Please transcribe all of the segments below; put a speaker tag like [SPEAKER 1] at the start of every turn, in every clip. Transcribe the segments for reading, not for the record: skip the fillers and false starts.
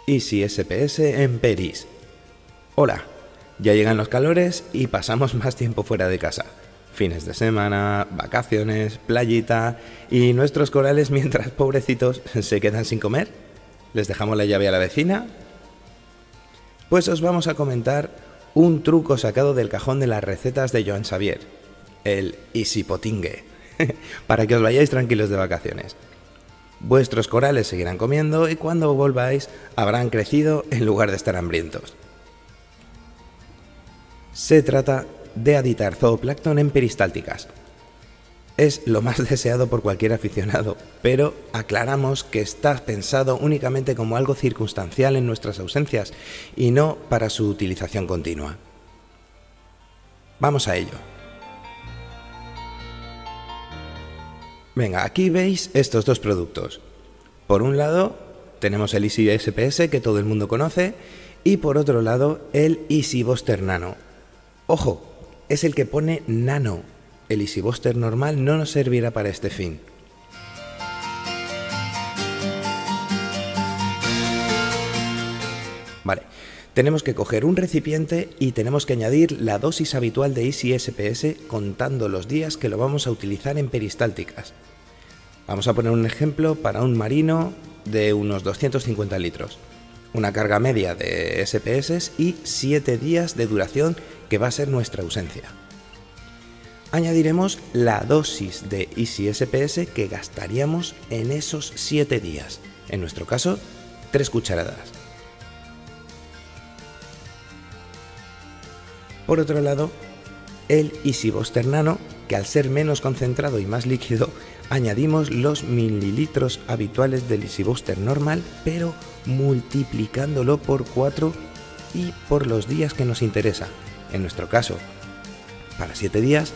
[SPEAKER 1] Easy SPS en Peris. Hola, ya llegan los calores y pasamos más tiempo fuera de casa. Fines de semana, vacaciones, playita y nuestros corales mientras pobrecitos se quedan sin comer. ¿Les dejamos la llave a la vecina? Pues os vamos a comentar un truco sacado del cajón de las recetas de Joan Xavier, el Easy Potingue, para que os vayáis tranquilos de vacaciones. Vuestros corales seguirán comiendo y cuando volváis habrán crecido en lugar de estar hambrientos. Se trata de aditar zooplancton en peristálticas. Es lo más deseado por cualquier aficionado, pero aclaramos que está pensado únicamente como algo circunstancial en nuestras ausencias y no para su utilización continua. Vamos a ello. Venga, aquí veis estos dos productos. Por un lado tenemos el Easy SPS que todo el mundo conoce y por otro lado el Easy Buster Nano. Ojo, es el que pone Nano. El Easy Buster normal no nos servirá para este fin. Vale, tenemos que coger un recipiente y tenemos que añadir la dosis habitual de Easy SPS contando los días que lo vamos a utilizar en peristálticas. Vamos a poner un ejemplo para un marino de unos 250 litros. Una carga media de SPS y 7 días de duración que va a ser nuestra ausencia. Añadiremos la dosis de Easy SPS que gastaríamos en esos 7 días. En nuestro caso, 3 cucharadas. Por otro lado, el Easy Buster Nano, que al ser menos concentrado y más líquido, añadimos los mililitros habituales del Easy Buster normal, pero multiplicándolo por 4 y por los días que nos interesa. En nuestro caso, para 7 días,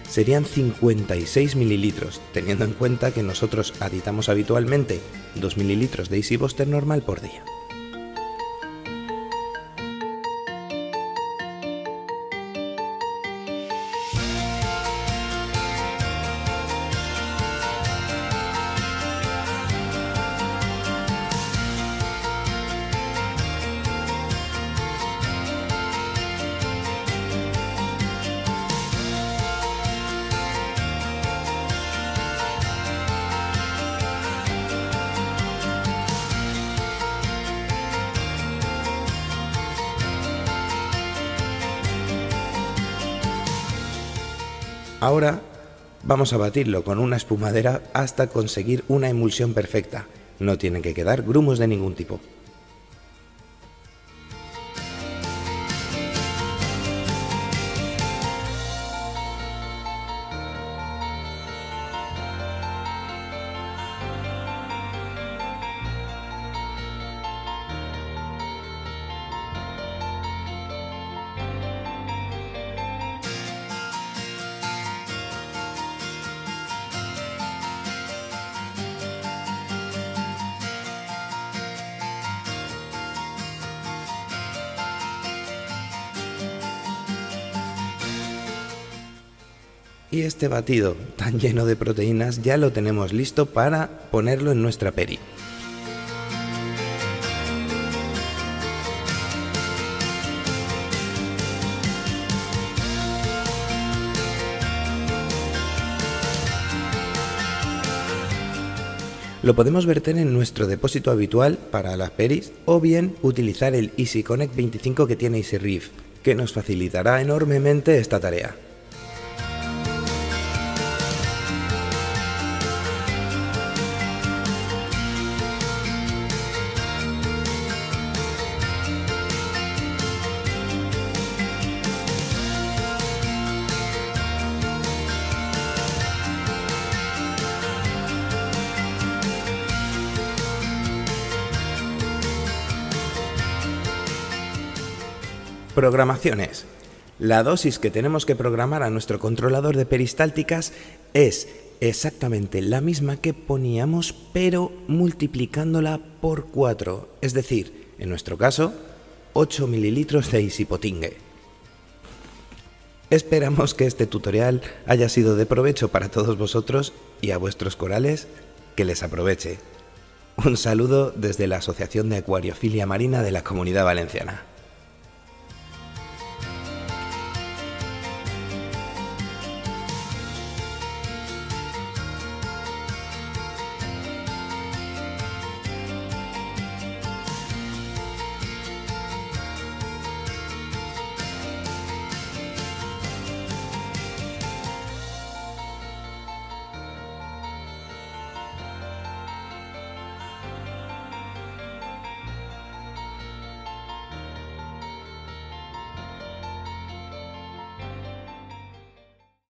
[SPEAKER 1] serían 56 mililitros, teniendo en cuenta que nosotros aditamos habitualmente 2 mililitros de Easy Buster normal por día. Ahora vamos a batirlo con una espumadera hasta conseguir una emulsión perfecta. No tienen que quedar grumos de ningún tipo. Y este batido tan lleno de proteínas ya lo tenemos listo para ponerlo en nuestra peri. Lo podemos verter en nuestro depósito habitual para las peris o bien utilizar el Easy Connect 25 que tiene Easy Reef, que nos facilitará enormemente esta tarea. Programaciones. La dosis que tenemos que programar a nuestro controlador de peristálticas es exactamente la misma que poníamos, pero multiplicándola por 4, es decir, en nuestro caso, 8 mililitros de Easy Potingue. Esperamos que este tutorial haya sido de provecho para todos vosotros y a vuestros corales que les aproveche. Un saludo desde la Asociación de Acuariofilia Marina de la Comunidad Valenciana.